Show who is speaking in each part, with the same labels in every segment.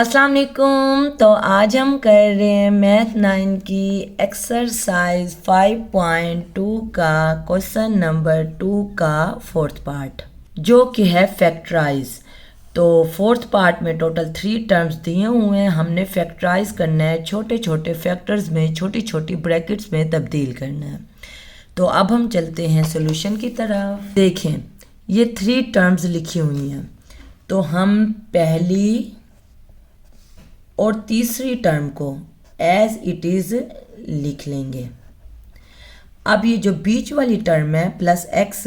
Speaker 1: अस्सलाम वालेकुम। तो आज हम कर रहे हैं मैथ 9 की एक्सरसाइज 5.2 का क्वेश्चन नंबर 2 का फोर्थ पार्ट, जो कि है फैक्टराइज। तो फोर्थ पार्ट में टोटल 3 टर्म्स दिए हुए हैं, हमने फैक्टराइज करना है, छोटे छोटे फैक्टर्स में छोटी छोटी ब्रैकेट्स में तब्दील करना है। तो अब हम चलते हैं सोल्यूशन की तरफ। देखें, ये 3 टर्म्स लिखी हुई हैं, तो हम पहली और तीसरी टर्म को एज इट इज़ लिख लेंगे। अब ये जो बीच वाली टर्म है प्लस एक्स,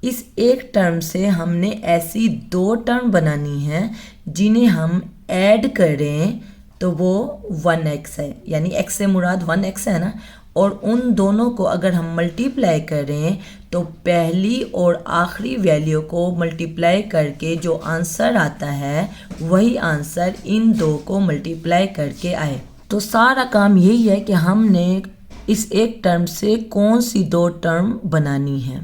Speaker 1: इस एक टर्म से हमने ऐसी 2 टर्म बनानी है जिन्हें हम ऐड करें तो वो 1x है, यानी x से मुराद 1x है ना। और उन दोनों को अगर हम मल्टीप्लाई करें तो पहली और आखिरी वैल्यू को मल्टीप्लाई करके जो आंसर आता है वही आंसर इन दो को मल्टीप्लाई करके आए। तो सारा काम यही है कि हमने इस एक टर्म से कौन सी 2 टर्म बनानी है,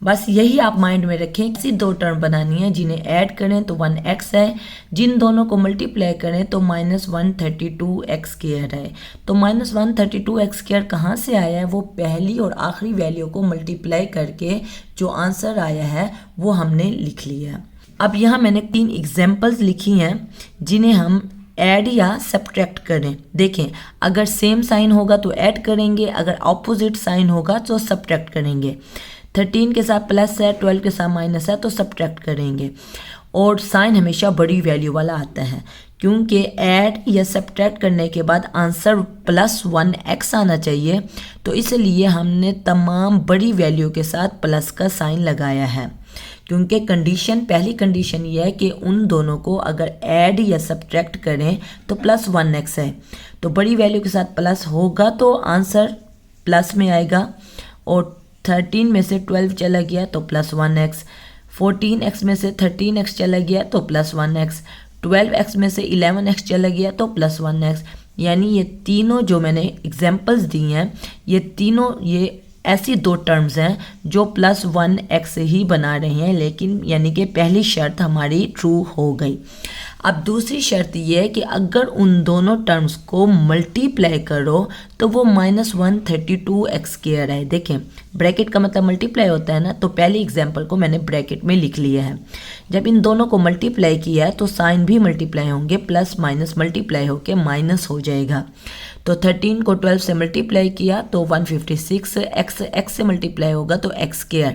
Speaker 1: बस यही आप माइंड में रखें। ऐसी 2 टर्म बनानी है जिन्हें ऐड करें तो 1x है, जिन दोनों को मल्टीप्लाई करें तो -132x² है। तो -132x² कहाँ से आया है? वो पहली और आखिरी वैल्यू को मल्टीप्लाई करके जो आंसर आया है वो हमने लिख लिया। अब यहाँ मैंने 3 एग्जाम्पल्स लिखी हैं जिन्हें हम ऐड या सब्ट्रैक्ट करें। देखें, अगर सेम साइन होगा तो ऐड करेंगे, अगर ऑपोजिट साइन होगा तो सब्ट्रैक्ट करेंगे। 13 के साथ प्लस है, 12 के साथ माइनस है तो सब्ट्रैक्ट करेंगे। और साइन हमेशा बड़ी वैल्यू वाला आता है, क्योंकि ऐड या सब्ट्रैक्ट करने के बाद आंसर +1x आना चाहिए, तो इसलिए हमने तमाम बड़ी वैल्यू के साथ प्लस का साइन लगाया है। क्योंकि पहली कंडीशन ये है कि उन दोनों को अगर ऐड या सब्ट्रैक्ट करें तो +1x है, तो बड़ी वैल्यू के साथ प्लस होगा तो आंसर प्लस में आएगा। और 13 में से 12 चला गया तो +1x, 14x में से 13x चला गया तो +1x, 12x में से 11x चला गया तो +1x। यानी ये तीनों जो मैंने एग्जाम्पल्स दी हैं, ये तीनों ये ऐसी 2 टर्म्स हैं जो +1x ही बना रहे हैं, लेकिन यानी कि पहली शर्त हमारी ट्रू हो गई। अब दूसरी शर्त ये है कि अगर उन दोनों टर्म्स को मल्टीप्लाई करो तो वो -132x² है। देखें, ब्रैकेट का मतलब मल्टीप्लाई होता है ना, तो पहली एग्जाम्पल को मैंने ब्रैकेट में लिख लिया है। जब इन दोनों को मल्टीप्लाई किया है तो साइन भी मल्टीप्लाई होंगे, प्लस माइनस मल्टीप्लाई होके माइनस हो जाएगा। तो 13 को 12 से मल्टीप्लाई किया तो 156, x से मल्टीप्लाई होगा तो x²,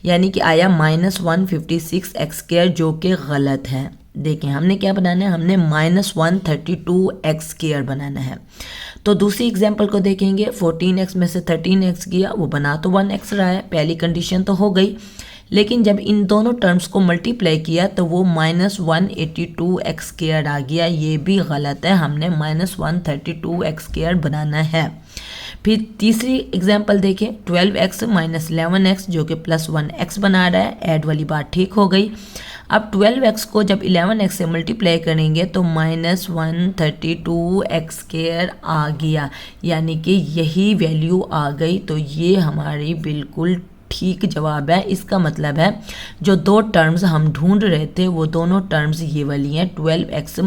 Speaker 1: यानी कि आया -156x², जो कि गलत है। देखें, हमने क्या बनाना है, हमने -132x² बनाना है। तो दूसरी एग्जाम्पल को देखेंगे, 14x में से 13x गया, वो बना तो 1x रहा है, पहली कंडीशन तो हो गई। लेकिन जब इन दोनों टर्म्स को मल्टीप्लाई किया तो वो -182x² आ गया, ये भी गलत है, हमने -132x² बनाना है। फिर तीसरी एग्जाम्पल देखें, 12x - 11x जो कि +1x बना रहा है, ऐड वाली बात ठीक हो गई। अब 12x को जब 11x से मल्टीप्लाई करेंगे तो -132x² आ गया, यानी कि यही वैल्यू आ गई। तो ये हमारी बिल्कुल ठीक जवाब है। इसका मतलब है जो 2 टर्म्स हम ढूंढ रहे थे वो दोनों टर्म्स ये वाली हैं, 12x -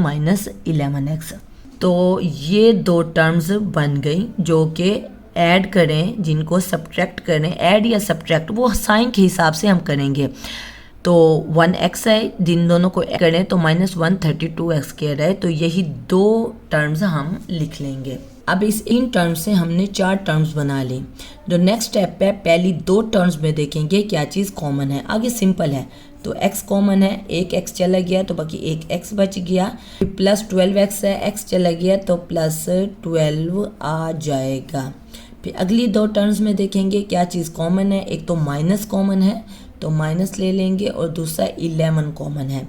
Speaker 1: 11x। तो ये 2 टर्म्स बन गई जो कि ऐड करें, जिनको सब्ट्रैक्ट करें, ऐड या सब्ट्रैक्ट वो साइन के हिसाब से हम करेंगे। तो 1x है, जिन दोनों को ऐड करें तो -132x² है, तो यही 2 टर्म्स हम लिख लेंगे। अब इन टर्म्स से हमने 4 टर्म्स बना ली। जो नेक्स्ट स्टेप है, पहली 2 टर्म्स में देखेंगे क्या चीज़ कॉमन है। आगे सिंपल है, तो x कॉमन है, एक x चला गया तो बाकी एक x बच गया। प्लस 12x है, x चला गया तो +12 आ जाएगा। फिर अगली 2 टर्म्स में देखेंगे क्या चीज़ कॉमन है। एक तो माइनस कॉमन है तो माइनस ले लेंगे, और दूसरा 11 कॉमन है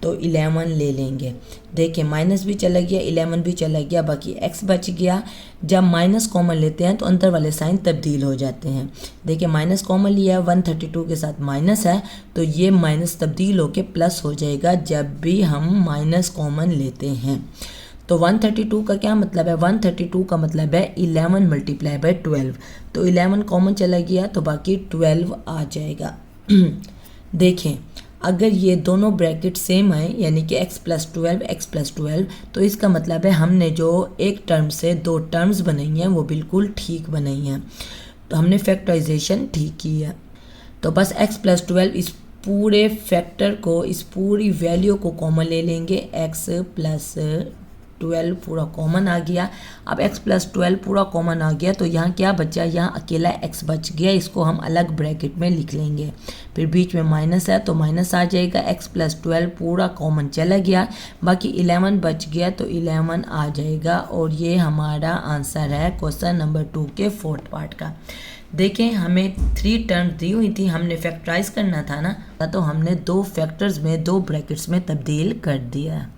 Speaker 1: तो 11 ले लेंगे। देखिए, माइनस भी चला गया, 11 भी चला गया, बाकी x बच गया। जब माइनस कॉमन लेते हैं तो अंदर वाले साइन तब्दील हो जाते हैं। देखिए, माइनस कॉमन लिया है, 132 के साथ माइनस है, तो ये माइनस तब्दील होके प्लस हो जाएगा जब भी हम माइनस कॉमन लेते हैं। तो 132 का क्या मतलब है? 132 का मतलब है 11 × 12। तो 11 कॉमन चला गया तो बाकी 12 आ जाएगा। देखें, अगर ये दोनों ब्रैकेट सेम आए यानी कि x+12 तो इसका मतलब है हमने जो एक टर्म से दो टर्म्स बनाई हैं वो बिल्कुल ठीक बनाई हैं, तो हमने फैक्टराइजेशन ठीक की है। तो बस x+12 इस पूरे फैक्टर को, इस पूरी वैल्यू को कॉमन ले लेंगे, x+12 पूरा कॉमन आ गया। अब x+12 पूरा कॉमन आ गया तो यहाँ क्या बचा, यहाँ अकेला x बच गया, इसको हम अलग ब्रैकेट में लिख लेंगे। फिर बीच में माइनस है तो माइनस आ जाएगा, x+12 पूरा कॉमन चला गया, बाकी 11 बच गया तो 11 आ जाएगा। और ये हमारा आंसर है क्वेश्चन नंबर 2 के 4th पार्ट का। देखें हमें 3 टर्म्स दी हुई थी, हमने फैक्टराइज करना था ना, तो हमने दो फैक्टर्स में दो ब्रैकेट्स में तब्दील कर दिया।